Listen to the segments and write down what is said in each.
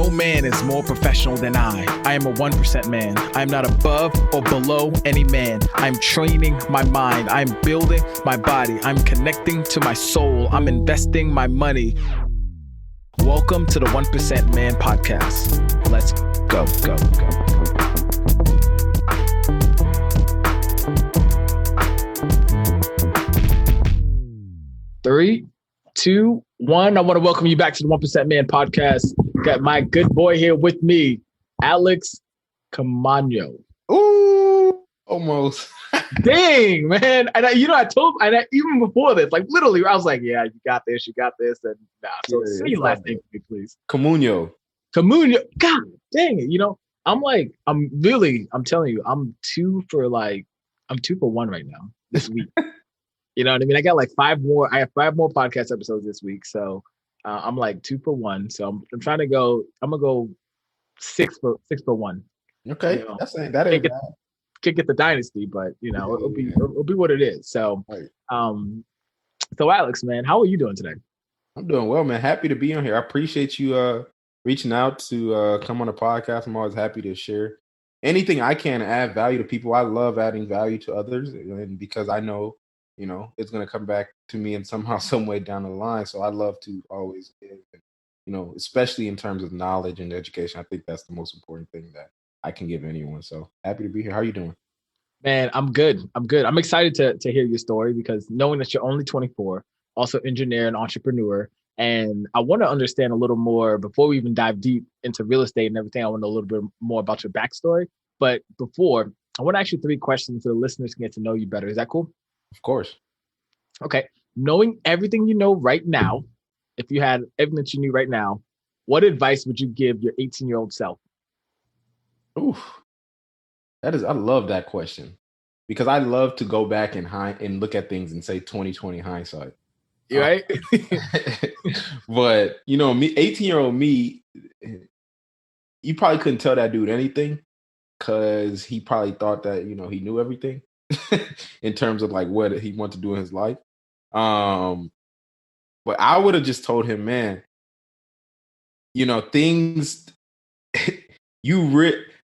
No man is more professional than I. I am a 1% man. I am not above or below any man. I'm training my mind. I'm building my body. I'm connecting to my soul. I'm investing my money. Welcome to the 1% Man Podcast. Let's go, go, go. 3, 2, 1. I want to welcome you back to the 1% Man Podcast. Got my good boy here with me, Alex Camano. Ooh, almost. Dang, man. And even before this, like literally, I was like, yeah, you got this. And so say your last name for me, please. Camano. God dang it. I'm telling you, I'm 2 for 1 right now this week. You know what I mean? I got like 5 more. I have 5 more podcast episodes this week. So I'm like 2 for 1. So I'm trying to go. I'm gonna go 6 for 1. Okay, that ain't bad. Can't get the dynasty, but it'll be what it is. So, right. So Alex, man, how are you doing today? I'm doing well, man. Happy to be on here. I appreciate you reaching out to come on the podcast. I'm always happy to share anything I can add value to people. I love adding value to others, and because I know, it's going to come back to me in somehow, some way down the line. So I love to always give, especially in terms of knowledge and education. I think that's the most important thing that I can give anyone. So happy to be here. How are you doing? Man, I'm good. I'm excited to hear your story because knowing that you're only 24, also engineer and entrepreneur. And I want to understand a little more before we even dive deep into real estate and everything. I want to know a little bit more about your backstory. But before, I want to ask you 3 questions so the listeners can get to know you better. Is that cool? Of course. Okay. Knowing everything you know right now, if you had everything that you knew right now, what advice would you give your 18-year-old self? Ooh, I love that question because I love to go back and look at things and say 2020 hindsight. Right? But me, 18-year-old me, you probably couldn't tell that dude anything because he probably thought that he knew everything in terms of like what he wanted to do in his life. But I would have just told him, man, things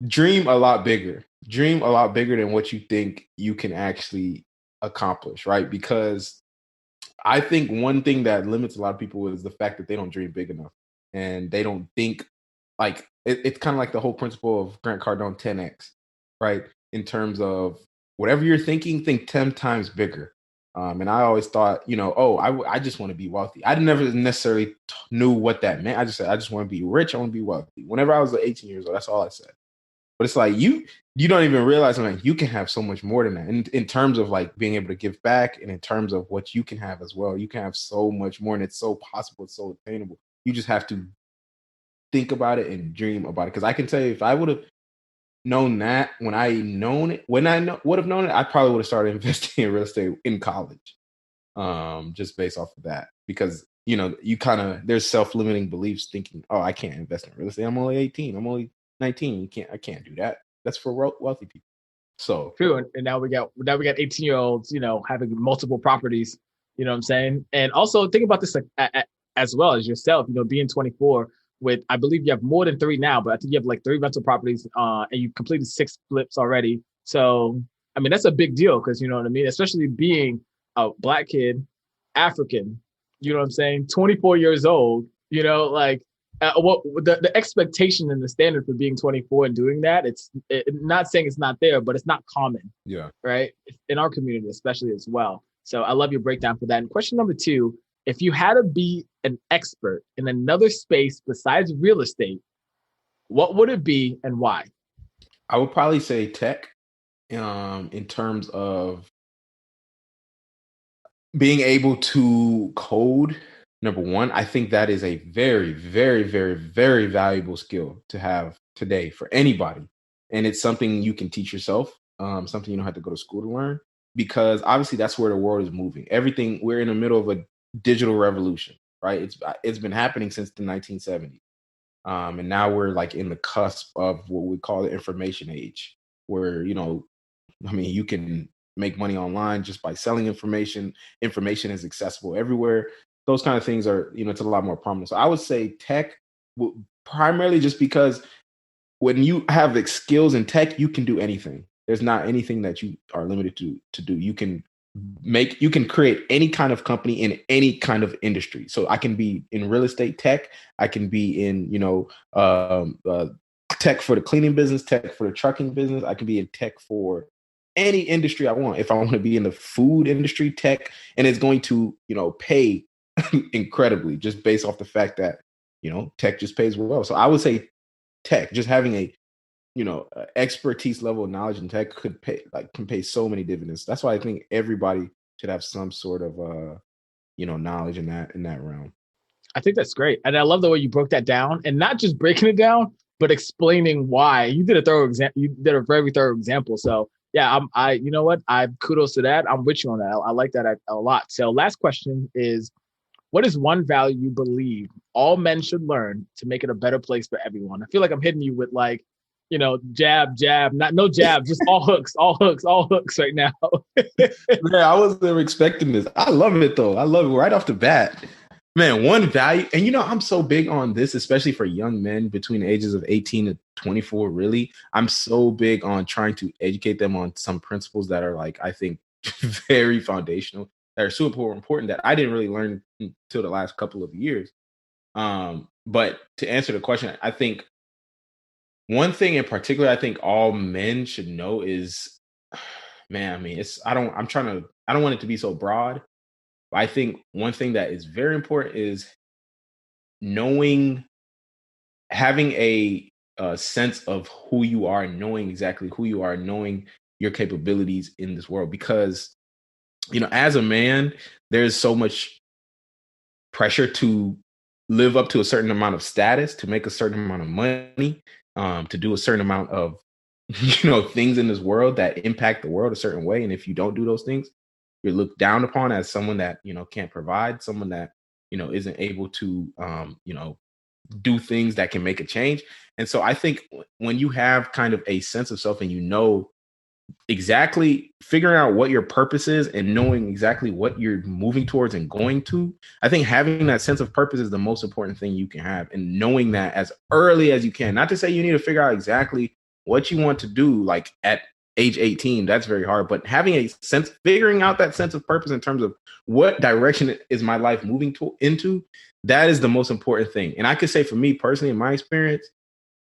dream a lot bigger. Dream a lot bigger than what you think you can actually accomplish, right? Because I think one thing that limits a lot of people is the fact that they don't dream big enough and they don't think like it's kind of like the whole principle of Grant Cardone 10X, right? In terms of whatever you're thinking, think 10 times bigger. And I always thought, I just want to be wealthy. I never necessarily knew what that meant. I just said, I just want to be rich. I want to be wealthy. Whenever I was 18 years old, that's all I said. But it's like you don't even realize, man, you can have so much more than that. And in terms of like being able to give back and in terms of what you can have as well, you can have so much more and it's so possible. It's so attainable. You just have to think about it and dream about it. Because I can tell you, if I would have known that would have known it, I probably would have started investing in real estate in college. Just based off of that. Because, you kind of, there's self-limiting beliefs thinking, oh, I can't invest in real estate. I'm only 18. I'm only 19. I can't do that. That's for wealthy people. So true. And now we got 18-year-olds, having multiple properties, you know what I'm saying? And also think about this as well as yourself, being 24 with, I believe you have more than 3 now, but I think you have like 3 rental properties and you completed 6 flips already. So, I mean, that's a big deal because you know what I mean? Especially being a Black kid, African, you know what I'm saying? 24 years old, what the expectation and the standard for being 24 and doing that, it's not saying it's not there, but it's not common. Yeah. Right. In our community, especially as well. So I love your breakdown for that. And question number 2, if you had to be an expert in another space besides real estate, what would it be and why? I would probably say tech, in terms of being able to code. Number 1, I think that is a very, very, very, very valuable skill to have today for anybody. And it's something you can teach yourself, something you don't have to go to school to learn, because obviously that's where the world is moving. We're in the middle of a digital revolution, right? It's been happening since the 1970s. And now we're like in the cusp of what we call the information age, where, you can make money online just by selling information. Information is accessible everywhere. Those kind of things are, it's a lot more prominent. So I would say tech primarily just because when you have the skills in tech, you can do anything. There's not anything that you are limited to do. You can create any kind of company in any kind of industry. So I can be in real estate tech. I can be in, tech for the cleaning business, tech for the trucking business. I can be in tech for any industry I want. If I want to be in the food industry, tech, and it's going to, pay incredibly just based off the fact that, tech just pays well. So I would say tech, just having a expertise level of knowledge in tech can pay so many dividends. That's why I think everybody should have some sort of knowledge in that realm. I think that's great. And I love the way you broke that down, and not just breaking it down, but explaining why. You did a thorough example. You did a very thorough example. So yeah, you know what? I kudos to that. I'm with you on that. I like that a lot. So last question is, what is one value you believe all men should learn to make it a better place for everyone? I feel like I'm hitting you with like, jab, no jab, just all hooks right now. Yeah, I wasn't expecting this. I love it though. I love it right off the bat. Man, one value, and I'm so big on this, especially for young men between the ages of 18 to 24, really. I'm so big on trying to educate them on some principles that are like, I think, very foundational, that are super important that I didn't really learn until the last couple of years. But to answer the question, I think one thing in particular, I think all men should know is, man, I mean, I don't want it to be so broad. But I think one thing that is very important is having a sense of who you are and knowing exactly who you are, and knowing your capabilities in this world. Because, as a man, there's so much pressure to live up to a certain amount of status, to make a certain amount of money, to do a certain amount of, things in this world that impact the world a certain way. And if you don't do those things, you're looked down upon as someone that, can't provide, someone that, isn't able to, do things that can make a change. And so I think when you have kind of a sense of self and exactly figuring out what your purpose is and knowing exactly what you're moving towards and going to, I think having that sense of purpose is the most important thing you can have, and knowing that as early as you can. Not to say you need to figure out exactly what you want to do like at age 18, that's very hard, but figuring out that sense of purpose in terms of what direction is my life moving into, that is the most important thing. And I could say for me personally, in my experience,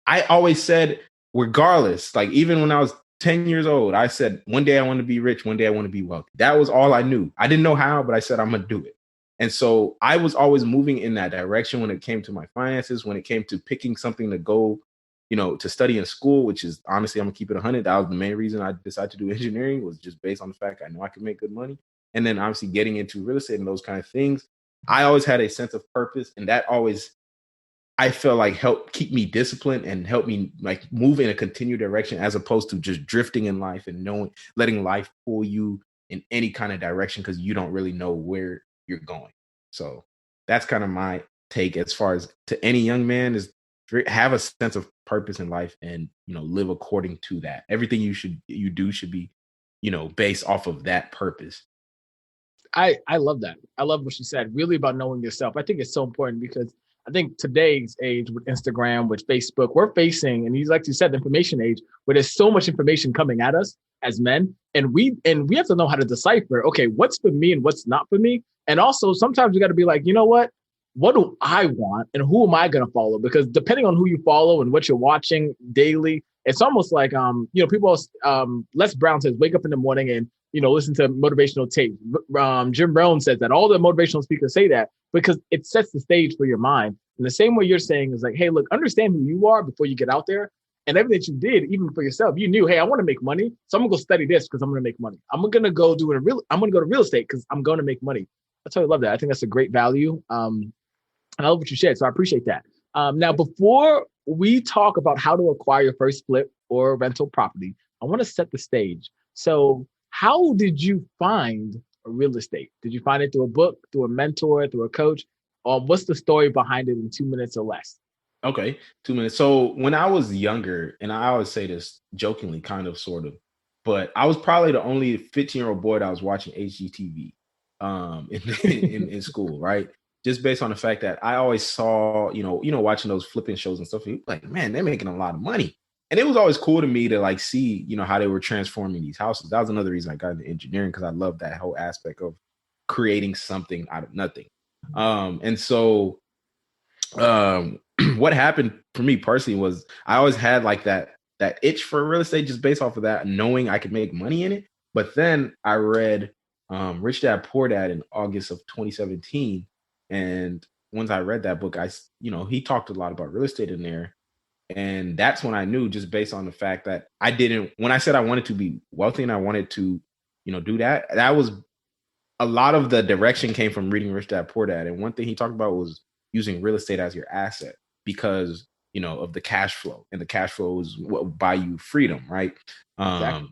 I always said, regardless, like even when I was 10 years old, I said, one day I want to be rich, one day I want to be wealthy. That was all I knew. I didn't know how, but I said, I'm going to do it. And so I was always moving in that direction when it came to my finances, when it came to picking something to go, to study in school, which is honestly, I'm gonna keep it 100. That was the main reason I decided to do engineering, was just based on the fact I know I could make good money. And then obviously getting into real estate and those kind of things, I always had a sense of purpose, and that always, I felt like, helped keep me disciplined and helped me like move in a continued direction, as opposed to just drifting in life and letting life pull you in any kind of direction because you don't really know where you're going. So that's kind of my take as far as to any young man, is have a sense of purpose in life and live according to that. Everything you do should be based off of that purpose. I love that. I love what you said, really about knowing yourself. I think it's so important because I think today's age with Instagram, with Facebook, we're facing, and like you said, the information age, where there's so much information coming at us as men, and we have to know how to decipher, okay, what's for me and what's not for me. And also sometimes we got to be like, what do I want and who am I going to follow? Because depending on who you follow and what you're watching daily, it's almost like, people, Les Brown says, wake up in the morning and, listen to motivational tape. Jim Rohn says that. All the motivational speakers say that because it sets the stage for your mind. And the same way you're saying is like, hey, look, understand who you are before you get out there. And everything that you did, even for yourself, you knew, hey, I want to make money. So I'm going to go study this because I'm going to make money. I'm going to go to real estate because I'm going to make money. I totally love that. I think that's a great value. And I love what you shared. So I appreciate that. Now, before we talk about how to acquire your first flip or rental property, I want to set the stage. So how did you find real estate? Did you find it through a book, through a mentor, through a coach? What's the story behind it in 2 minutes or less? Okay, 2 minutes. So when I was younger, and I always say this jokingly, kind of, sort of, but I was probably the only 15-year-old boy that was watching HGTV in school, right? just based on the fact that I always saw, watching those flipping shows and stuff, like, man, they're making a lot of money. And it was always cool to me to like see, how they were transforming these houses. That was another reason I got into engineering, because I love that whole aspect of creating something out of nothing. And so what happened for me personally was I always had like that itch for real estate, just based off of that, knowing I could make money in it. But then I read Rich Dad Poor Dad in August of 2017. And once I read that book, he talked a lot about real estate in there. And that's when I knew, just based on the fact that when I said I wanted to be wealthy and I wanted to, do that was a lot of the direction came from reading Rich Dad Poor Dad. And one thing he talked about was using real estate as your asset because, of the cash flow, and the cash flow is what will buy you freedom, right? Exactly.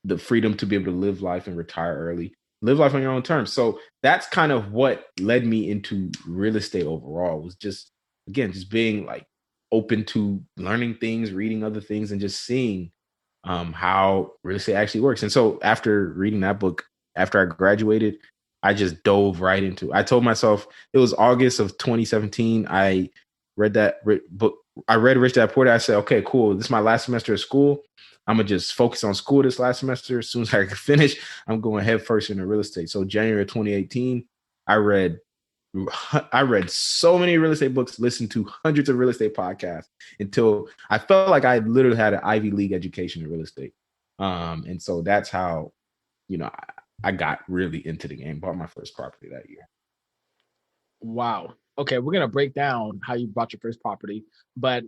The freedom to be able to live life and retire early, live life on your own terms. So that's kind of what led me into real estate overall, was just being like open to learning things, reading other things, and just seeing how real estate actually works. And so after reading that book, after I graduated, I just dove right into it. I told myself, it was August of 2017. I read that book. I read Rich Dad Poor Dad. I said, okay, cool. This is my last semester of school. I'm going to just focus on school this last semester. As soon as I can finish, I'm going head first into real estate. So January of 2018, I read so many real estate books, listened to hundreds of real estate podcasts, until I felt like I literally had an Ivy League education in real estate. And so that's how, I got really into the game, bought my first property that year. Wow. Okay, we're gonna break down how you bought your first property, but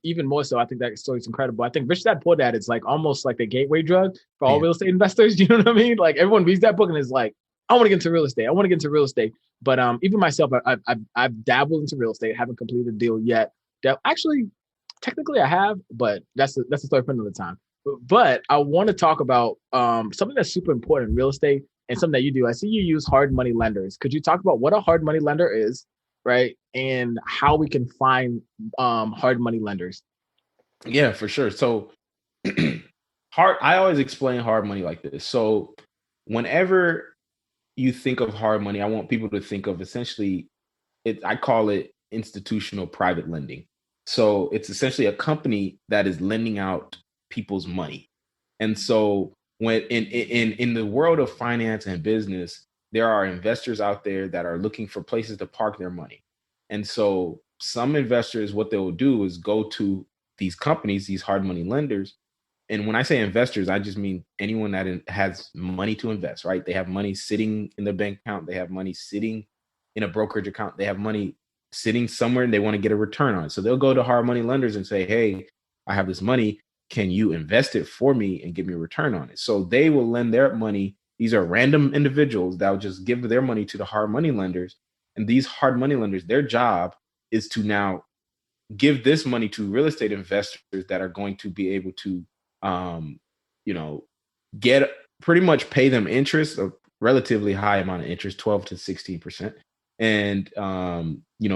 even more so, I think that story is incredible. I think Rich Dad Poor Dad is like almost like the gateway drug for all real estate investors. You know what I mean? Like everyone reads that book and is like, I want to get into real estate. I want to get into real estate. But even myself, I've dabbled into real estate. Haven't completed a deal yet. Actually, technically, I have, but that's a story for another time. But I want to talk about something that's super important in real estate and something that you do. I see you use hard money lenders. Could you talk about what a hard money lender is, right, and how we can find hard money lenders? Yeah, for sure. So I always explain hard money like this. So whenever you think of hard money, I want people to think of essentially, I call it institutional private lending. So it's essentially a company that is lending out people's money. And so when in the world of finance and business, there are investors out there that are looking for places to park their money. And so some investors, what they will do is go to these companies, these hard money lenders. And when I say investors, I just mean anyone that has money to invest, right? They have money sitting in their bank account. They have money sitting in a brokerage account. They have money sitting somewhere and they want to get a return on it. So they'll go to hard money lenders and say, hey, I have this money. Can you invest it for me and give me a return on it? So they will lend their money. These are random individuals that will just give their money to the hard money lenders. And these hard money lenders, their job is to now give this money to real estate investors that are going to be able to, get pretty much pay them interest, a relatively high amount of interest, 12 to 16%. And,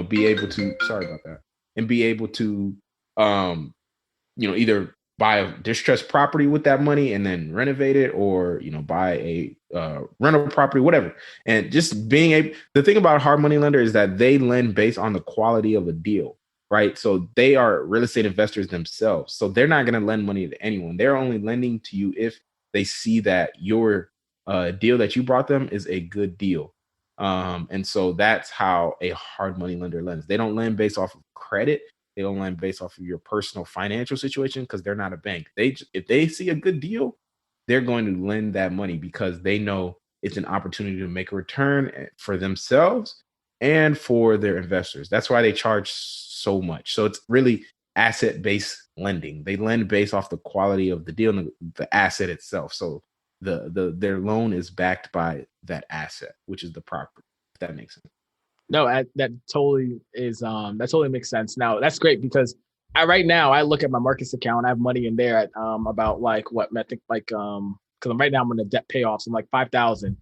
be able to, sorry about that, and be able to, either buy a distressed property with that money and then renovate it, or, buy a rental property, whatever. And just the thing about a hard money lender is that they lend based on the quality of a deal, right? So they are real estate investors themselves. So they're not going to lend money to anyone. They're only lending to you if they see that your deal that you brought them is a good deal. And so that's how a hard money lender lends. They don't lend based off of credit. They don't lend based off of your personal financial situation, because they're not a bank. If they see a good deal, they're going to lend that money because they know it's an opportunity to make a return for themselves and for their investors. That's why they charge so much. So it's really asset-based lending. They lend based off the quality of the deal and the asset itself. So their loan is backed by that asset, which is the property, if that makes sense. No, that totally is. That totally makes sense. Now that's great, because right now I look at my Marcus account. I have money in there at about like what I think like because right now I'm on a debt payoffs. I'm like 5,000.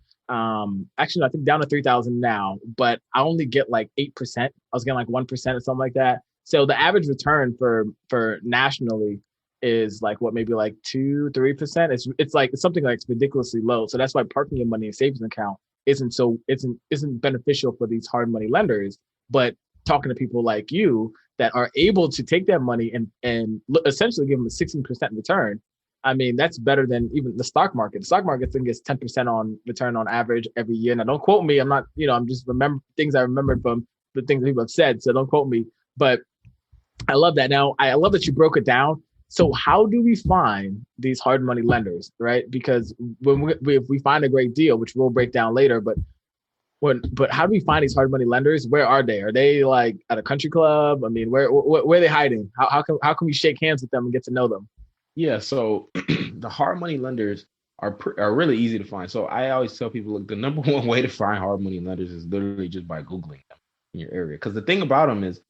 Actually, I think down to 3,000 now, but I only get like 8%. I was getting like 1% or something like that. So the average return for nationally is like what, maybe like 2-3%. It's something like ridiculously low. So that's why parking your money in a savings account isn't beneficial for these hard money lenders. But talking to people like you that are able to take that money and essentially give them a 16% return. I mean, that's better than even the stock market. The stock market thing gets 10% on return on average every year. Now, don't quote me. I'm not, I'm just remember things I remembered from the things people have said. So don't quote me. But I love that. Now, I love that you broke it down. So how do we find these hard money lenders, right? Because when if we find a great deal, which we'll break down later, but how do we find these hard money lenders? Where are they? Are they like at a country club? I mean, where are they hiding? How can we shake hands with them and get to know them? Yeah, so the hard money lenders are really easy to find. So I always tell people, look, the number one way to find hard money lenders is literally just by Googling them in your area. Because the thing about them is,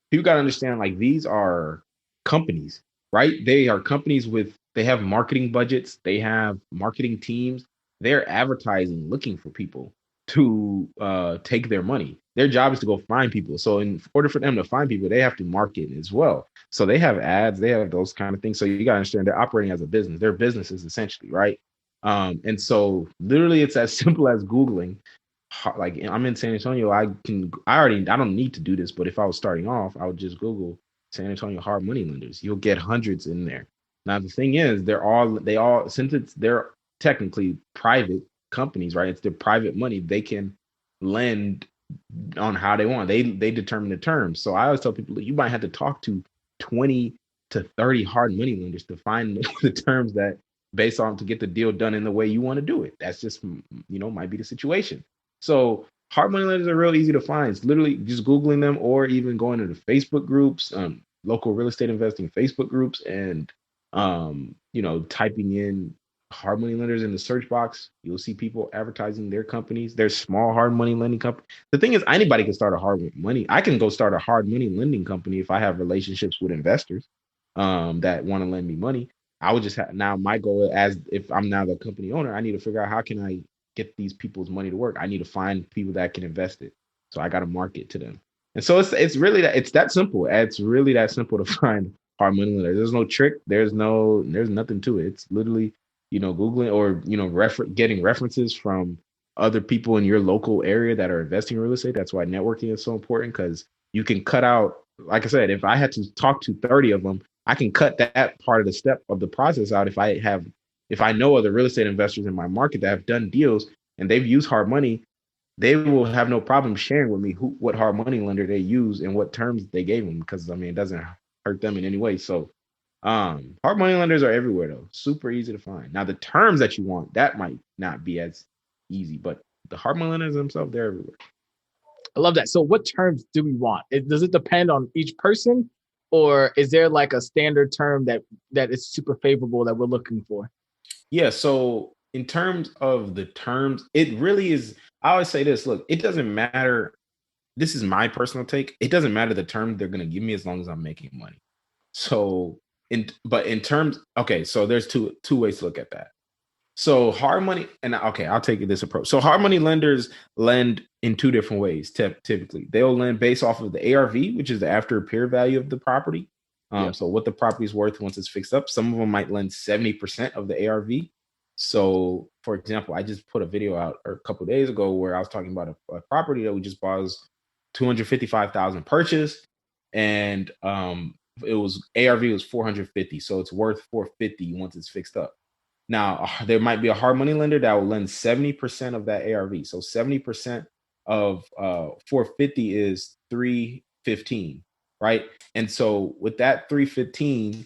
people got to understand, like, these are companies, right? They are companies they have marketing budgets, they have marketing teams, they're advertising, looking for people to take their money. Their job is to go find people. So in order for them to find people, they have to market as well. So they have ads, they have those kind of things. So you got to understand, they're operating as a business. Their business is essentially, right? And so literally it's as simple as Googling. Like, I'm in San Antonio. I don't need to do this, but if I was starting off, I would just Google San Antonio hard money lenders. You'll get hundreds in there. Now the thing is, since they're technically private companies, right? It's their private money. They can lend on how they want. They determine the terms. So I always tell people, you might have to talk to 20 to 30 hard money lenders to find the terms that based on to get the deal done in the way you want to do it. That's just, might be the situation. So hard money lenders are real easy to find. It's literally just Googling them, or even going to the Facebook groups, local real estate investing Facebook groups, and typing in hard money lenders in the search box. You'll see people advertising their companies. There's small hard money lending company. The thing is, anybody can start a hard money. I can go start a hard money lending company if I have relationships with investors that want to lend me money. I would just now my goal, as if I'm now the company owner, I need to figure out how can I get these people's money to work. I need to find people that can invest it. So I got to market to them. And so it's really that simple. It's really that simple to find hard money lenders. There's no trick. There's nothing to it. It's literally, Googling or getting references from other people in your local area that are investing in real estate. That's why networking is so important, because you can cut out, like I said, if I had to talk to 30 of them, I can cut that part of the step of the process out. If I know other real estate investors in my market that have done deals and they've used hard money, they will have no problem sharing with me what hard money lender they use and what terms they gave them, because it doesn't hurt them in any way. So hard money lenders are everywhere, though. Super easy to find. Now, the terms that you want, that might not be as easy, but the hard money lenders themselves, they're everywhere. I love that. So what terms do we want? Does it depend on each person, or is there like a standard term that is super favorable that we're looking for? Yeah. So in terms of the terms, it really is. I always say this, look, it doesn't matter. This is my personal take. It doesn't matter the term they're going to give me as long as I'm making money. So in terms, okay, so there's two ways to look at that. So hard money, and okay, I'll take this approach. So hard money lenders lend in two different ways. Typically, they'll lend based off of the ARV, which is the after repair value of the property. So what the property is worth once it's fixed up. Some of them might lend 70% of the ARV. So, for example, I just put a video out a couple of days ago where I was talking about a property that we just bought. It was $255,000 purchase, and it was ARV was 450, so it's worth 450 once it's fixed up. Now, there might be a hard money lender that will lend 70% of that ARV. So 70% of 450 is 315, right? And so with that 315,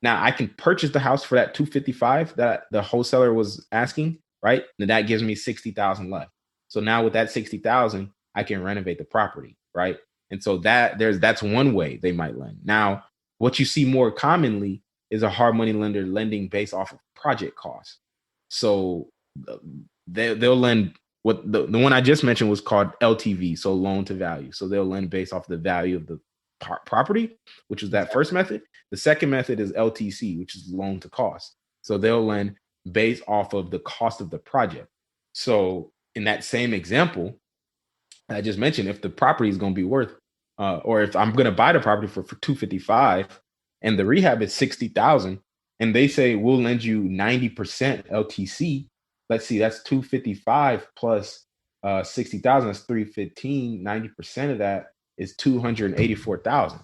now I can purchase the house for that 255 that the wholesaler was asking, right? And that gives me 60,000 left. So now with that 60,000, I can renovate the property, right? And so that's one way they might lend. Now, what you see more commonly is a hard money lender lending based off of project costs. So they'll lend, what the one I just mentioned was called LTV, so loan to value. So they'll lend based off the value of the property, which is that first method. The second method is LTC, which is loan to cost. So they'll lend based off of the cost of the project. So in that same example I just mentioned, if the property is going to be worth, or if I'm going to buy the property for 255 and the rehab is 60,000, and they say we'll lend you 90% LTC, let's see, that's 255 plus 60,000 is 315. 90% of that is 284,000.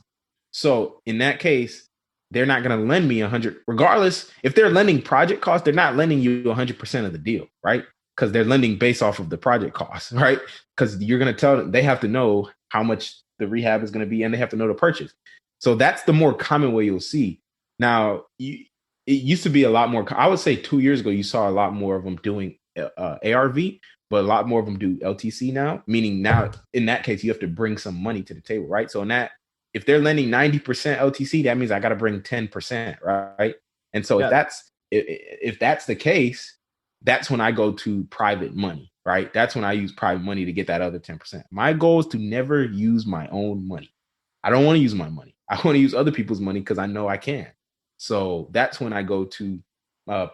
So in that case, they're not going to lend me 100, regardless. If they're lending project costs, they're not lending you 100% of the deal, right? Because they're lending based off of the project costs, right? Because you're going to tell them, they have to know how much the rehab is going to be, and they have to know the purchase. So that's the more common way you'll see. Now, it used to be a lot more. I would say 2 years ago, you saw a lot more of them doing ARV, but a lot more of them do LTC now. Meaning now, in that case, you have to bring some money to the table, right? So in that, if they're lending 90% LTC, that means I got to bring 10%, right? And so if that's the case, that's when I go to private money, right? That's when I use private money to get that other 10%. My goal is to never use my own money. I don't want to use my money. I want to use other people's money because I know I can. So that's when I go to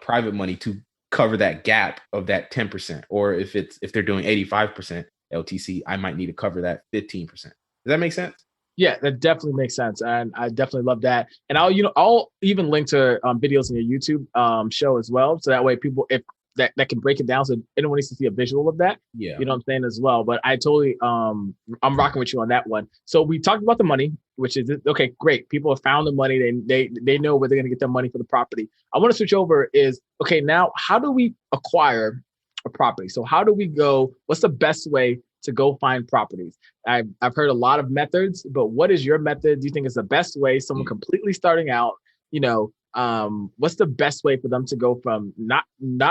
private money to cover that gap of that 10%. Or if they're doing 85% LTC, I might need to cover that 15%. Does that make sense? Yeah, that definitely makes sense, and I definitely love that. And I'll even link to videos in your YouTube show as well, so that way people, if that can break it down, so anyone needs to see a visual of that. Yeah, You know what I'm saying as well. But I totally I'm rocking with you on that one. So we talked about the money, which is okay, great. People have found the money, they know where they're gonna get their money for the property. I want to switch over is okay, now how do we acquire a property? So how do we go? What's the best way to go find properties? I've heard a lot of methods, but what is your method? Do you think is the best way? Someone completely starting out, what's the best way for them to go from not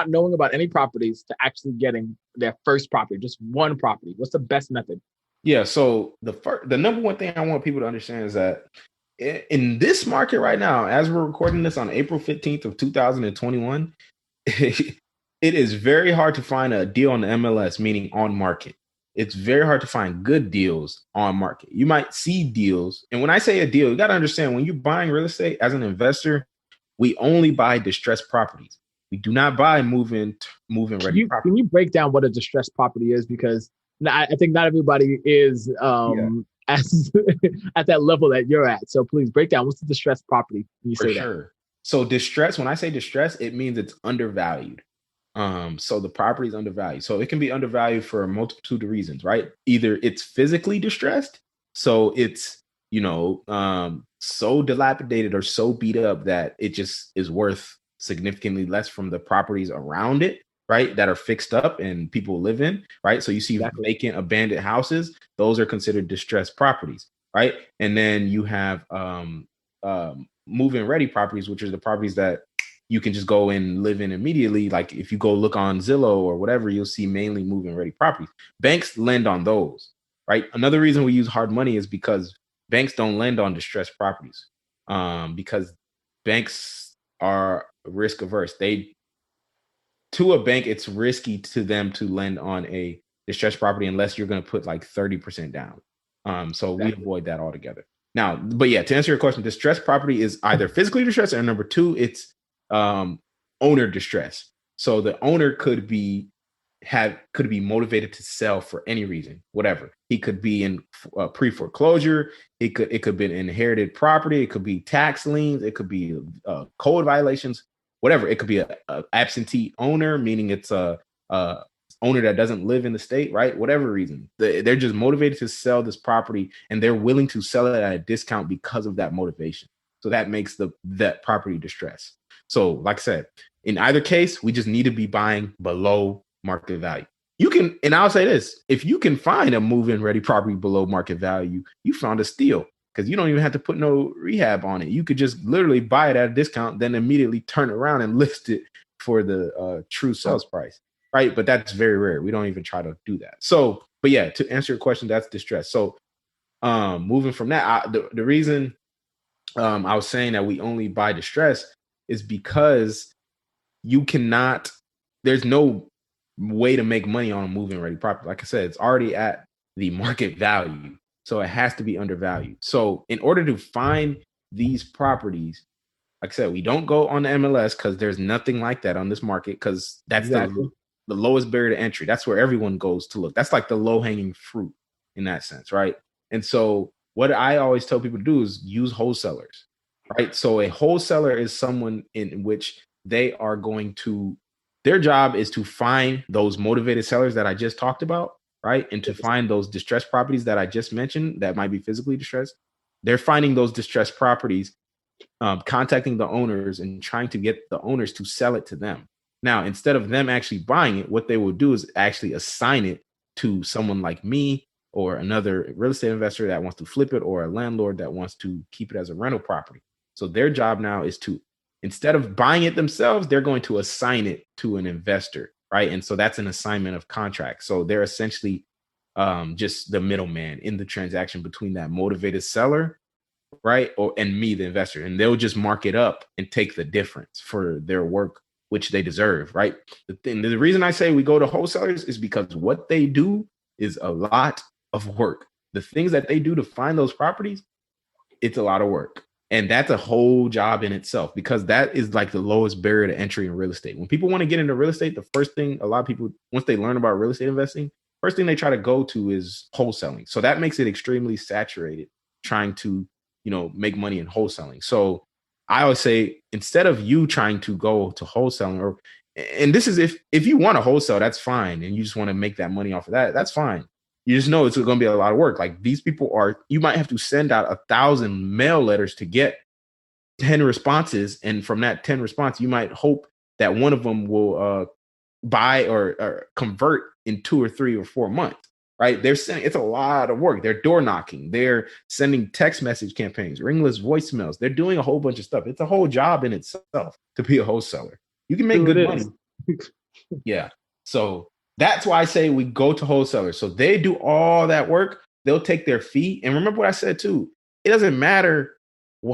knowing about any properties to actually getting their first property, just one property? What's the best method? Yeah. So the number one thing I want people to understand is that in this market right now, as we're recording this on April 15th of 2021, it is very hard to find a deal on the MLS, meaning on market. It's very hard to find good deals on market. You might see deals. And when I say a deal, you got to understand when you're buying real estate as an investor, we only buy distressed properties. We do not buy move-in ready properties. Can you break down what a distressed property is? Because I think not everybody is as at that level that you're at. So please break down what's the distressed property when you say that. For sure. So distress, when I say distress, it means it's undervalued. So the property is undervalued. So it can be undervalued for a multitude of reasons, right? Either it's physically distressed, so it's so dilapidated or so beat up that it just is worth significantly less from the properties around it, right? That are fixed up and people live in, right? So you see vacant, abandoned houses; those are considered distressed properties, right? And then you have move-in ready properties, which are the properties that you can just go and live in immediately. Like if you go look on Zillow or whatever, you'll see mainly move-in ready properties. Banks lend on those, right? Another reason we use hard money is because banks don't lend on distressed properties because banks are risk averse. To a bank, it's risky to them to lend on a distressed property unless you're going to put like 30% down. So we avoid that altogether. Now, but yeah, to answer your question, distressed property is either physically distressed, and number two, it's owner distress. So the owner could be motivated to sell for any reason, whatever. He could be in pre-foreclosure. It could be an inherited property. It could be tax liens. It could be code violations, whatever. It could be a absentee owner, meaning it's a owner that doesn't live in the state, right? Whatever reason, they're just motivated to sell this property, and they're willing to sell it at a discount because of that motivation. So that makes that property distress. So like I said, in either case, we just need to be buying below market value. You can, and I'll say this, if you can find a move-in ready property below market value, you found a steal, because you don't even have to put no rehab on it. You could just literally buy it at a discount, then immediately turn around and list it for the true sales price, right? But that's very rare. We don't even try to do that. So, but yeah, to answer your question, that's distress. So moving from that, the reason I was saying that we only buy distress is because there's no way to make money on a move-in ready property. Like I said, it's already at the market value. So it has to be undervalued. So in order to find these properties, like I said, we don't go on the MLS because there's nothing like that on this market, because that's the lowest barrier to entry. That's where everyone goes to look. That's like the low-hanging fruit in that sense, right? And so what I always tell people to do is use wholesalers, right? So a wholesaler is someone in which they are going to, their job is to find those motivated sellers that I just talked about right? And to find those distressed properties that I just mentioned that might be physically distressed, they're finding those distressed properties, contacting the owners and trying to get the owners to sell it to them. Now, instead of them actually buying it, what they will do is actually assign it to someone like me or another real estate investor that wants to flip it, or a landlord that wants to keep it as a rental property. So their job now is to, instead of buying it themselves, they're going to assign it to an investor, right? And so that's an assignment of contract. So they're essentially just the middleman in the transaction between that motivated seller, right, and me, the investor, and they'll just mark it up and take the difference for their work, which they deserve, right? The reason I say we go to wholesalers is because what they do is a lot of work. The things that they do to find those properties, it's a lot of work. And that's a whole job in itself, because that is like the lowest barrier to entry in real estate. When people want to get into real estate, the first thing a lot of people, once they learn about real estate investing, first thing they try to go to is wholesaling. So that makes it extremely saturated trying to, make money in wholesaling. So I always say, instead of you trying to go to wholesaling, and this is if you want to wholesale, that's fine. And you just want to make that money off of that, that's fine. You just know it's going to be a lot of work. Like, these people you might have to send out 1,000 mail letters to get 10 responses. And from that 10 response, you might hope that one of them will buy or convert in 2 or 3 or 4 months, right? It's a lot of work. They're door knocking. They're sending text message campaigns, ringless voicemails. They're doing a whole bunch of stuff. It's a whole job in itself to be a wholesaler. You can make good money. Yeah. So that's why I say we go to wholesalers. So they do all that work. They'll take their fee. And remember what I said too. It doesn't matter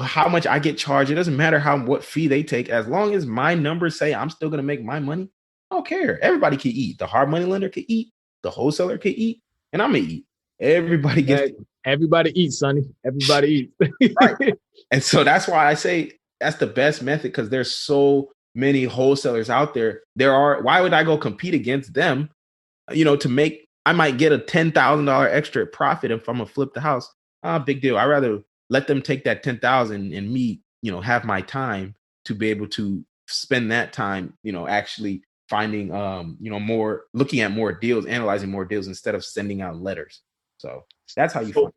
how much I get charged. It doesn't matter what fee they take. As long as my numbers say I'm still going to make my money, I don't care. Everybody can eat. The hard money lender can eat. The wholesaler can eat. And I'm going to eat. Everybody gets Everybody eats, Sonny. Everybody eats. Right. And so that's why I say that's the best method, because there's so many wholesalers out there. Why would I go compete against them? I might get a $10,000 extra profit if I'm gonna flip the house. Big deal. I'd rather let them take that 10,000 and me, have my time to be able to spend that time, actually finding, looking at more deals, analyzing more deals instead of sending out letters. So that's how you find.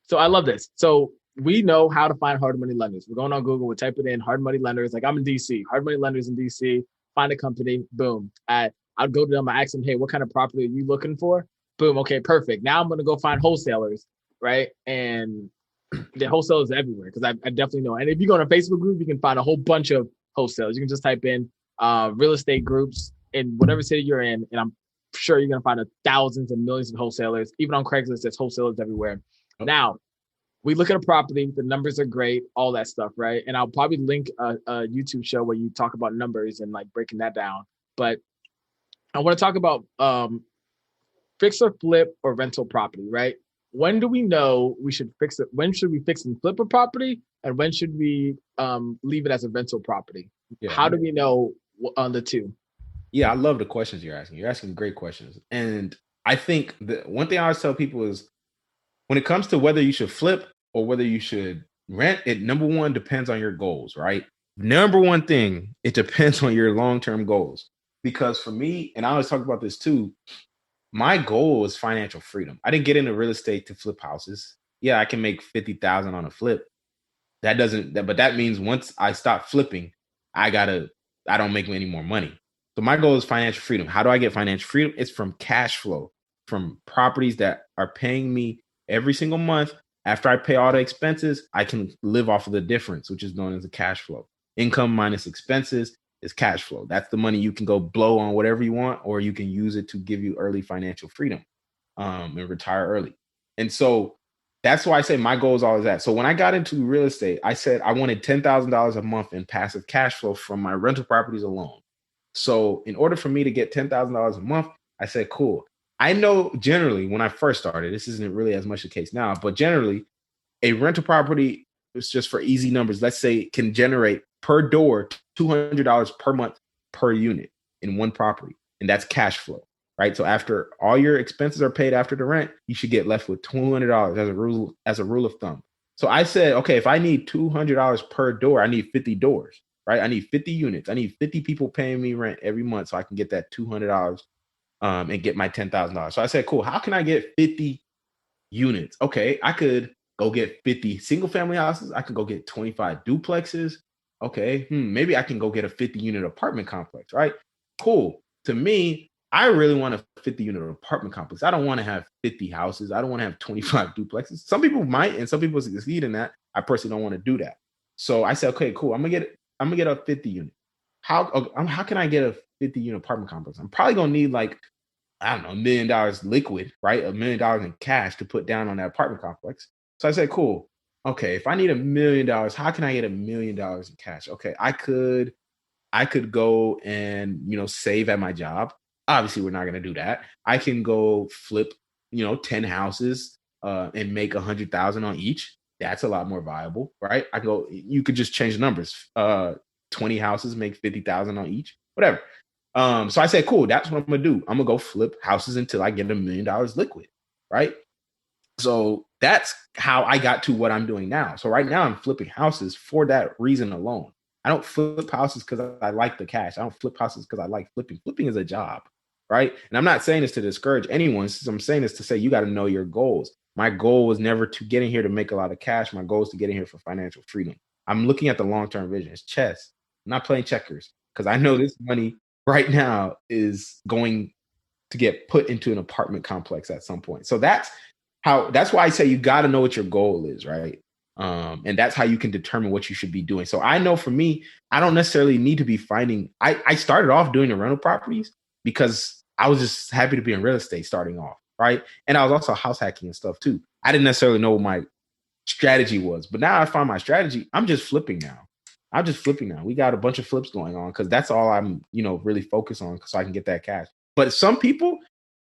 So I love this. So we know how to find hard money lenders. We're going on Google, we're typing in hard money lenders. Like, I'm in DC, hard money lenders in DC, find a company, boom. I'll go to them, I ask them, hey, what kind of property are you looking for? Boom, okay, perfect. Now I'm going to go find wholesalers, right? And the wholesalers everywhere, because I definitely know. And if you go on a Facebook group, you can find a whole bunch of wholesalers. You can just type in real estate groups in whatever city you're in, and I'm sure you're going to find thousands and millions of wholesalers. Even on Craigslist, there's wholesalers everywhere. Okay. Now, we look at a property, the numbers are great, all that stuff, right? And I'll probably link a YouTube show where you talk about numbers and like breaking that down. But I want to talk about fix or flip or rental property, right? When do we know we should fix it? When should we fix and flip a property? And when should we leave it as a rental property? Yeah. How do we know on the two? Yeah, I love the questions you're asking. You're asking great questions. And I think the one thing I always tell people is, when it comes to whether you should flip or whether you should rent, it number one depends on your goals, right? Number one thing, it depends on your long-term goals. Because for me, and I always talk about this too, my goal is financial freedom. I didn't get into real estate to flip houses. Yeah, I can make 50,000 on a flip. But that means once I stop flipping, I don't make any more money. So my goal is financial freedom. How do I get financial freedom? It's from cash flow, from properties that are paying me every single month. After I pay all the expenses, I can live off of the difference, which is known as a cash flow. Income minus expenses is cash flow. That's the money you can go blow on whatever you want, or you can use it to give you early financial freedom and retire early. And so that's why I say my goal is always that. So when I got into real estate, I said I wanted $10,000 a month in passive cash flow from my rental properties alone. So in order for me to get $10,000 a month, I said, cool. I know generally when I first started, this isn't really as much the case now, but generally a rental property is just for easy numbers. Let's say can generate per door $200 per month per unit in one property. And that's cash flow, right? So after all your expenses are paid after the rent, you should get left with $200 as a rule of thumb. So I said, okay, if I need $200 per door, I need 50 doors, right? I need 50 units. I need 50 people paying me rent every month so I can get that $200 and get my $10,000. So I said, cool, how can I get 50 units? Okay, I could go get 50 single family houses. I could go get 25 duplexes. Okay, maybe I can go get a 50 unit apartment complex, right? Cool. To me, I really want a 50 unit apartment complex. I don't want to have 50 houses. I don't want to have 25 duplexes. Some people might, and some people succeed in that. I personally don't want to do that. So I said, okay, cool. I'm gonna get a 50 unit. How can I get a 50 unit apartment complex? I'm probably gonna need like, I don't know, $1 million liquid, right? $1 million in cash to put down on that apartment complex. So I said, cool. Okay, if I need $1 million, how can I get $1 million in cash? Okay, I could go and save at my job. Obviously, we're not going to do that. I can go flip 10 houses and make 100,000 on each. That's a lot more viable, right? You could just change the numbers. 20 houses make 50,000 on each, whatever. So I said, cool, that's what I'm gonna do. I'm gonna go flip houses until I get $1 million liquid, right? So that's how I got to what I'm doing now. So right now I'm flipping houses for that reason alone. I don't flip houses because I like the cash. I don't flip houses because I like flipping. Flipping is a job, right? And I'm not saying this to discourage anyone. I'm saying this to say you got to know your goals. My goal was never to get in here to make a lot of cash. My goal is to get in here for financial freedom. I'm looking at the long-term vision. It's chess. I'm not playing checkers because I know this money right now is going to get put into an apartment complex at some point. So that's why I say you got to know what your goal is, right? And that's how you can determine what you should be doing. So I know for me, I don't necessarily need to be finding. I started off doing the rental properties because I was just happy to be in real estate starting off, right? And I was also house hacking and stuff too. I didn't necessarily know what my strategy was, but now I find my strategy. I'm just flipping now. We got a bunch of flips going on because that's all I'm, really focused on so I can get that cash. But some people,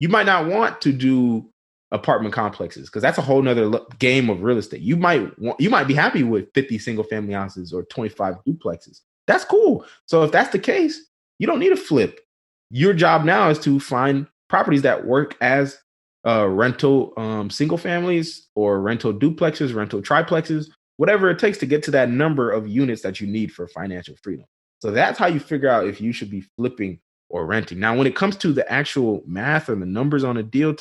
you might not want to do apartment complexes because that's a whole nother game of real estate. You might be happy with 50 single family houses or 25 duplexes. That's cool. So if that's the case, you don't need a flip. Your job now is to find properties that work as rental single families or rental duplexes, rental triplexes, whatever it takes to get to that number of units that you need for financial freedom. So that's how you figure out if you should be flipping or renting. Now, when it comes to the actual math and the numbers on a deal,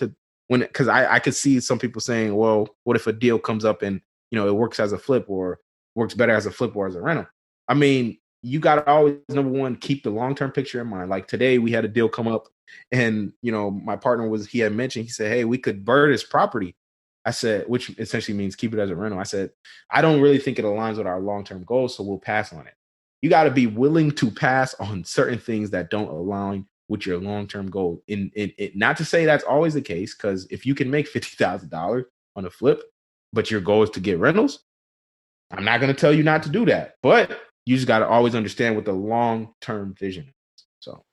because I could see some people saying, well, what if a deal comes up and it works as a flip or works better as a flip or as a rental? I mean, you got to always, number one, keep the long-term picture in mind. Like today we had a deal come up and my partner he had mentioned, he said, hey, we could burn this property. I said, which essentially means keep it as a rental. I said, I don't really think it aligns with our long-term goals, so we'll pass on it. You got to be willing to pass on certain things that don't align with your long-term goal. Not to say that's always the case, because if you can make $50,000 on a flip, but your goal is to get rentals, I'm not going to tell you not to do that. But you just got to always understand what the long-term vision is. So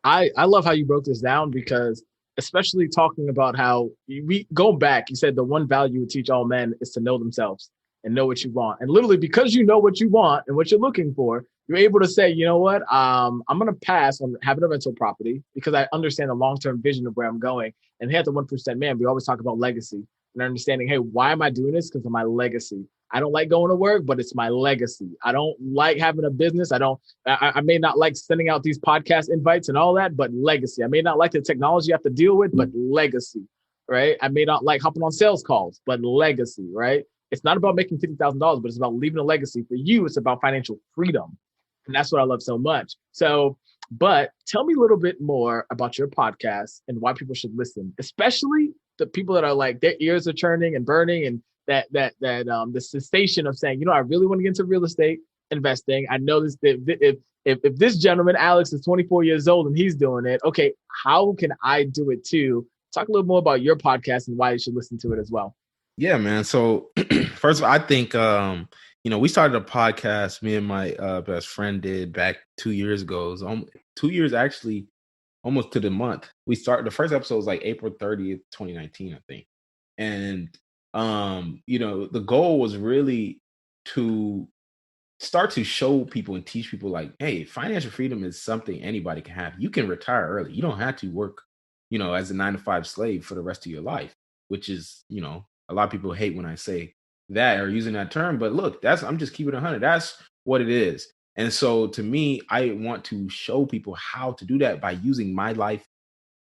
I love how you broke this down because especially talking about how we go back, you said the one value we teach all men is to know themselves and know what you want. And literally because you know what you want and what you're looking for, you're able to say, you know what, I'm going to pass on having a rental property because I understand the long-term vision of where I'm going. And here at the 1% Man, we always talk about legacy and understanding, hey, why am I doing this? Because of my legacy. I don't like going to work, but it's my legacy. I don't like having a business. I may not like sending out these podcast invites and all that, but legacy. I may not like the technology I have to deal with, but legacy, right? I may not like hopping on sales calls, but legacy, right? It's not about making $50,000, but it's about leaving a legacy. For you, it's about financial freedom. And that's what I love so much. So, but tell me a little bit more about your podcast and why people should listen, especially the people that are like their ears are churning and burning and the sensation of saying, I really want to get into real estate investing. I know this, if this gentleman, Alex, is 24 years old and he's doing it, okay, how can I do it too? Talk a little more about your podcast and why you should listen to it as well. Yeah, man. So first of all, I think, we started a podcast, me and my best friend did back 2 years ago. It was 2 years, actually, almost to the month. The first episode was like April 30th, 2019, I think. And, the goal was really to start to show people and teach people like, hey, financial freedom is something anybody can have. You can retire early. You don't have to work, as a 9-to-5 slave for the rest of your life, which is, a lot of people hate when I say that or using that term, but look, I'm just keeping it 100. That's what it is. And so to me, I want to show people how to do that by using my life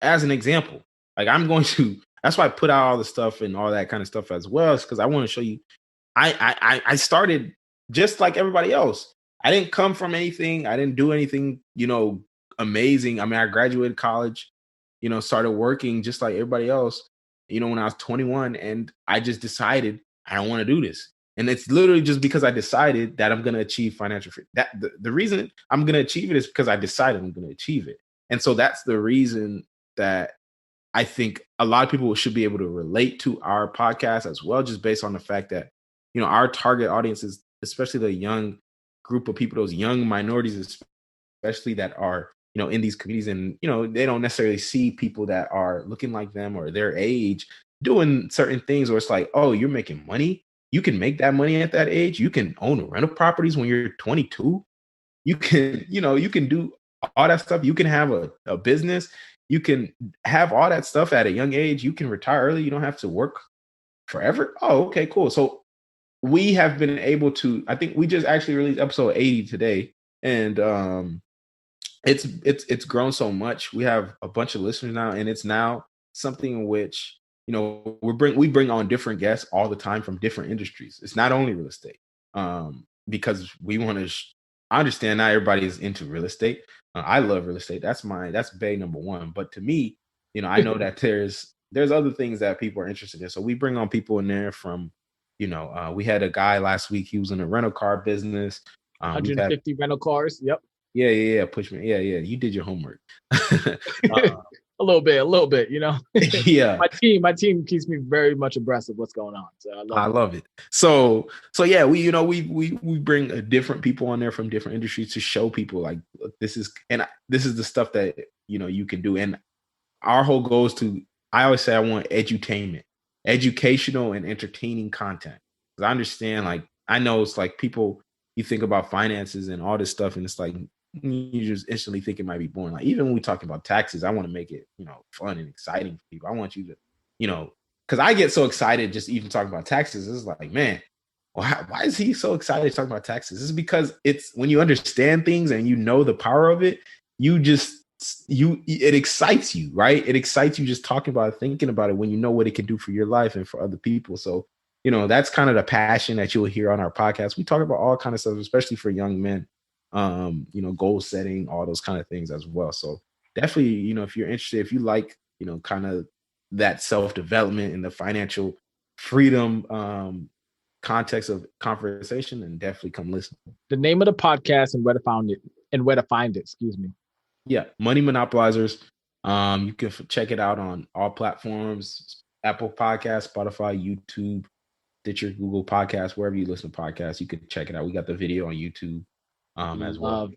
as an example. Like I'm going to. That's why I put out all the stuff and all that kind of stuff as well, because I want to show you. I started just like everybody else. I didn't come from anything. I didn't do anything, amazing. I mean, I graduated college, started working just like everybody else, when I was 21, and I just decided I don't want to do this. And it's literally just because I decided that I'm going to achieve financial freedom. That the reason I'm going to achieve it is because I decided I'm going to achieve it. And so that's the reason that I think a lot of people should be able to relate to our podcast as well, just based on the fact that, our target audience is especially the young group of people, those young minorities, especially that are, in these communities, and, they don't necessarily see people that are looking like them or their age doing certain things, or it's like, oh, you're making money. You can make that money at that age. You can own rental properties when you're 22. You can, you can do all that stuff. You can have a business. You can have all that stuff at a young age. You can retire early. You don't have to work forever. Oh, okay, cool. So we have been able to, I think we just actually released episode 80 today. And it's grown so much. We have a bunch of listeners now, and it's now something in which, we bring on different guests all the time from different industries. It's not only real estate. Because we want to I understand not everybody is into real estate. I love real estate. That's Bay number one. But to me, I know that there's other things that people are interested in. So we bring on people in there from, we had a guy last week. He was in the rental car business. 150 rental cars. Yep. Yeah. Pushman. Yeah. You did your homework. A little bit, Yeah. My team keeps me very much abreast of what's going on. So I love it. So yeah, we bring different people on there from different industries to show people like this is the stuff that you can do. And our whole goal is I always say I want educational and entertaining content. Because I understand, like, I know it's like people, you think about finances and all this stuff, and it's like you just instantly think it might be boring. Like, even when we talk about taxes, I want to make it, fun and exciting for people. I want you to, because I get so excited just even talking about taxes. It's like, man, why is he so excited to talk about taxes? It's because it's when you understand things and the power of it, it excites you, right? It excites you just talking about it, thinking about it, when you know what it can do for your life and for other people. So, that's kind of the passion that you'll hear on our podcast. We talk about all kind of stuff, especially for young men. Goal setting, all those kind of things as well. So definitely, if you're interested, if you like, kind of that self-development and the financial freedom context of conversation, then definitely come listen. The name of the podcast and where to find it, excuse me. Yeah, Money Monopolizers. You can check it out on all platforms: Apple Podcasts, Spotify, YouTube, Stitcher, Google Podcasts, wherever you listen to podcasts. You can check it out. We got the video on YouTube. As well.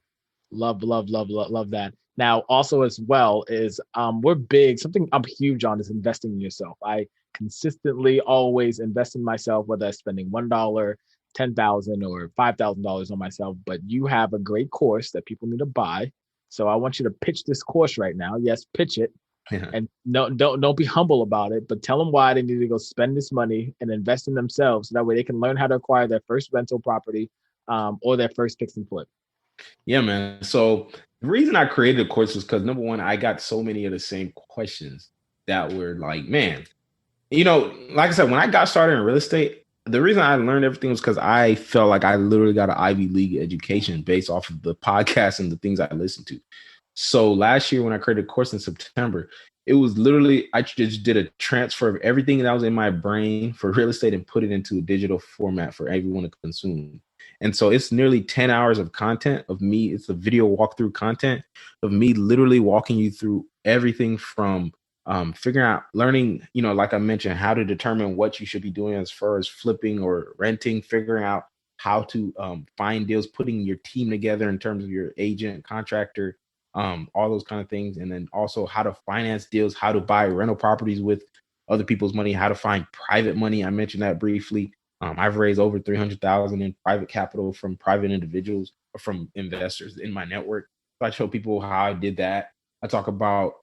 Love that. Now, also as well is we're big. Something I'm huge on is investing in yourself. I consistently always invest in myself, whether I'm spending $1, $10,000, or $5,000 on myself. But you have a great course that people need to buy. So I want you to pitch this course right now. Yes, pitch it. Yeah. And no, don't be humble about it, but tell them why they need to go spend this money and invest in themselves. So that way they can learn how to acquire their first rental property. Or their first fix and flip. Yeah, man. So the reason I created a course was because, number one, I got so many of the same questions that were like, man, like I said, when I got started in real estate, the reason I learned everything was because I felt like I literally got an Ivy League education based off of the podcast and the things I listened to. So last year when I created a course in September, it was literally, I just did a transfer of everything that was in my brain for real estate and put it into a digital format for everyone to consume. And so it's nearly 10 hours of content of me. It's a video walkthrough content of me literally walking you through everything from figuring out, learning, like I mentioned, how to determine what you should be doing as far as flipping or renting, figuring out how to find deals, putting your team together in terms of your agent, contractor, all those kind of things. And then also how to finance deals, how to buy rental properties with other people's money, how to find private money. I mentioned that briefly. I've raised over $300,000 in private capital from private individuals or from investors in my network. So I show people how I did that. I talk about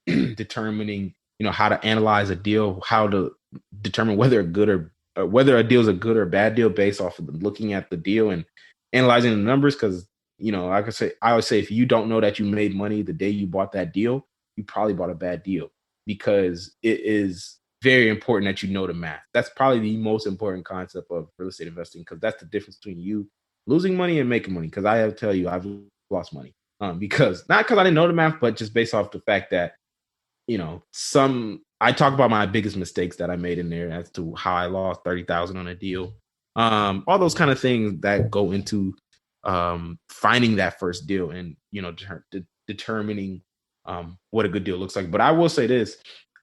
determining, how to analyze a deal, how to determine whether a deal is a good or bad deal based off of looking at the deal and analyzing the numbers. Because, like I always say, if you don't know that you made money the day you bought that deal, you probably bought a bad deal, because it is very important that you know the math. That's probably the most important concept of real estate investing, because that's the difference between you losing money and making money. Because I have to tell you, I've lost money, because not because I didn't know the math, but just based off the fact that, I talk about my biggest mistakes that I made in there, as to how I lost 30,000 on a deal. All those kind of things that go into finding that first deal, and determining what a good deal looks like. But I will say this: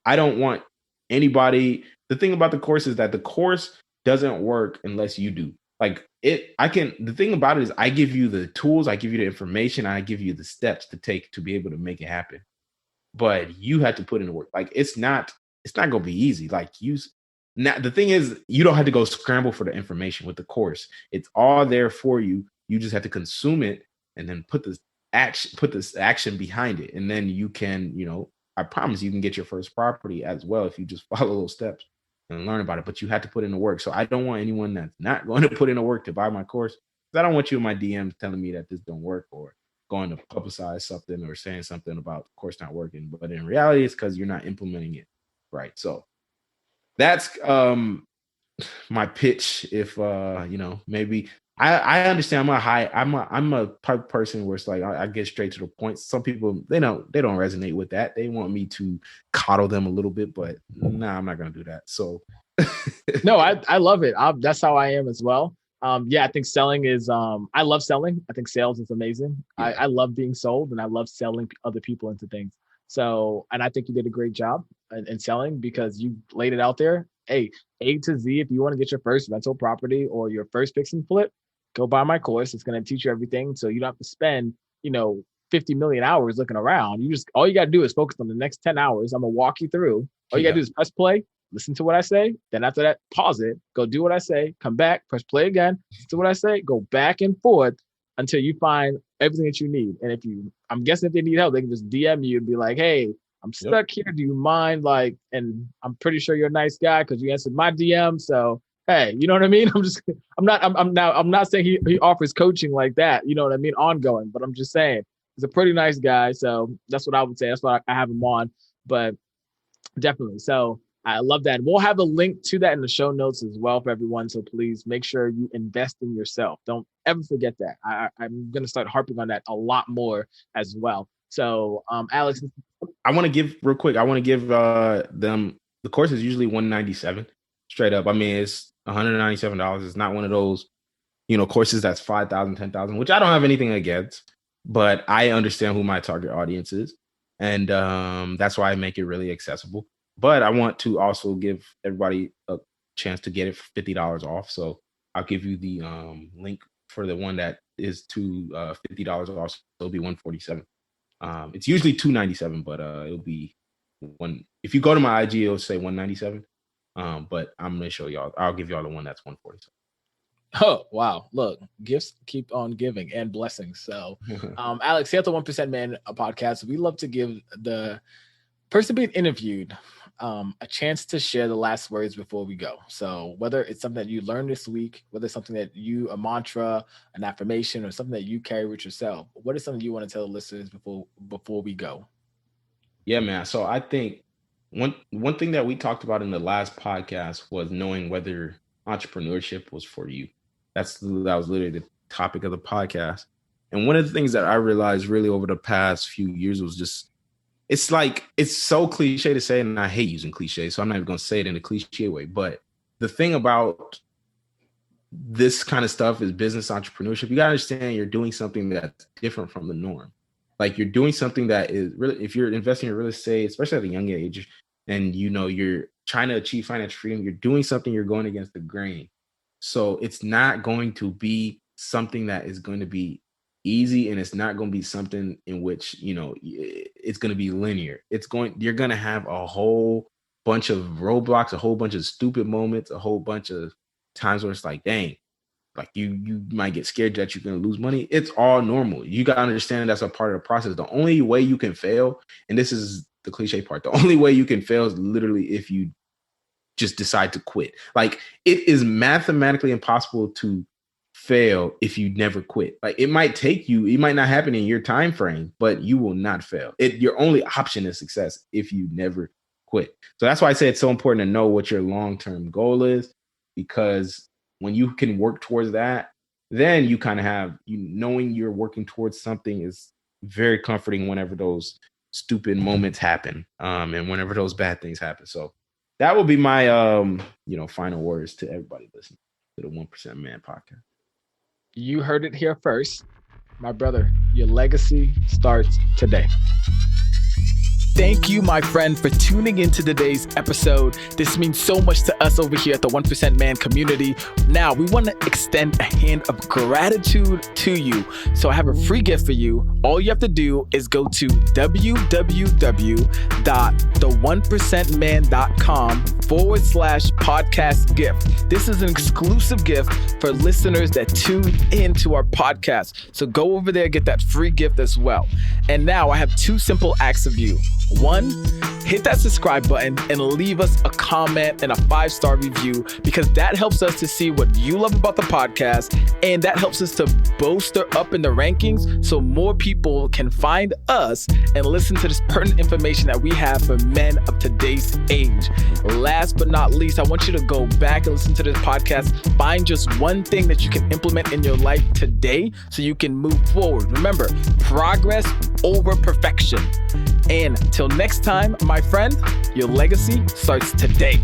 I don't want anybody. The thing about the course is that the course doesn't work unless you do. Like it, I can. The thing about it is, I give you the tools, I give you the information, I give you the steps to take to be able to make it happen. But you had to put in the work. Like it's not gonna be easy. Like now the thing is, you don't have to go scramble for the information with the course. It's all there for you. You just have to consume it and then put this action behind it. And then you can, I promise you can get your first property as well if you just follow those steps and learn about it. But you have to put in the work. So I don't want anyone that's not going to put in the work to buy my course. Because I don't want you in my DMs telling me that this don't work, or going to publicize something or saying something about the course not working. But in reality, it's because you're not implementing it right. So that's my pitch. If maybe I understand, I'm a type of person where it's like I get straight to the point. Some people they don't resonate with that. They want me to coddle them a little bit, but nah, I'm not gonna do that. So No, I love it. That's how I am as well. I think selling is I love selling. I think sales is amazing. Yeah. I love being sold, and I love selling other people into things. So, and I think you did a great job in selling, because you laid it out there. Hey, A to Z, if you want to get your first rental property or your first fix and flip, go buy my course. It's going to teach you everything. So you don't have to spend, 50 million hours looking around. All you got to do is focus on the next 10 hours. I'm going to walk you through. All you got to do is press play, listen to what I say. Then after that, pause it, go do what I say, come back, press play again, listen to what I say, go back and forth until you find everything that you need. And I'm guessing if they need help, they can just DM you and be like, hey, I'm stuck here. Do you mind? And I'm pretty sure you're a nice guy because you answered my DM. So, hey, you know what I mean? I'm not saying he offers coaching like that, you know what I mean? Ongoing, but I'm just saying he's a pretty nice guy. So that's what I would say. That's why I have him on, but definitely. So I love that. We'll have a link to that in the show notes as well for everyone. So please make sure you invest in yourself. Don't ever forget that. I'm going to start harping on that a lot more as well. So, Alex, I want to give real quick. I want to give them, the course is usually $197 straight up. I mean, it's $197. It's not one of those, courses that's $5,000, $10,000, which I don't have anything against, but I understand who my target audience is. And that's why I make it really accessible. But I want to also give everybody a chance to get it for $50 off. So I'll give you the link for the one that is to $50 off. So it'll be $147. It's usually $297, but it'll be one. If you go to my IG, it'll say $197. But I'm gonna show y'all. I'll give y'all the one that's $147. Oh, wow. Look, gifts keep on giving, and blessings. So, Alex, here at the 1% Man podcast, we love to give the person being interviewed a chance to share the last words before we go. So whether it's something that you learned this week, whether it's something that a mantra, an affirmation, or something that you carry with yourself, what is something you want to tell the listeners before we go? Yeah, man. So I think one thing that we talked about in the last podcast was knowing whether entrepreneurship was for you. That was literally the topic of the podcast. And one of the things that I realized really over the past few years was just, it's like, it's so cliche to say, and I hate using cliches, so I'm not even going to say it in a cliche way. But the thing about this kind of stuff is business entrepreneurship. You got to understand you're doing something that's different from the norm. Like you're doing something that is really, if you're investing in real estate, especially at a young age, and you're trying to achieve financial freedom, you're doing something, you're going against the grain. So it's not going to be something that is going to be easy, and it's not going to be something in which it's going to be linear. You're going to have a whole bunch of roadblocks, a whole bunch of stupid moments, a whole bunch of times where it's like, dang, like you might get scared that you're going to lose money. It's all normal. You got to understand that's a part of the process. The only way you can fail, and this is the cliche part, the only way you can fail is literally if you just decide to quit. Like it is mathematically impossible to fail if you never quit. Like it might not happen in your time frame, but you will not fail. Your only option is success if you never quit. So that's why I say it's so important to know what your long-term goal is, because when you can work towards that, then you kind of have, knowing you're working towards something is very comforting whenever those stupid moments happen, and whenever those bad things happen. So that will be my final words to everybody listening to the 1% Man podcast. You heard it here first. My brother, your legacy starts today. Thank you, my friend, for tuning into today's episode. This means so much to us over here at the 1% Man community. Now, we want to extend a hand of gratitude to you. So I have a free gift for you. All you have to do is go to www.the1percentman.com/podcast gift. This is an exclusive gift for listeners that tune into our podcast. So go over there, get that free gift as well. And now I have 2 simple acts of you. 1, hit that subscribe button and leave us a comment and a 5-star review, because that helps us to see what you love about the podcast, and that helps us to bolster up in the rankings so more people can find us and listen to this pertinent information that we have for men of today's age. Last but not least, I want you to go back and listen to this podcast. Find just one thing that you can implement in your life today so you can move forward. Remember, progress over perfection. And till next time, my friend, your legacy starts today.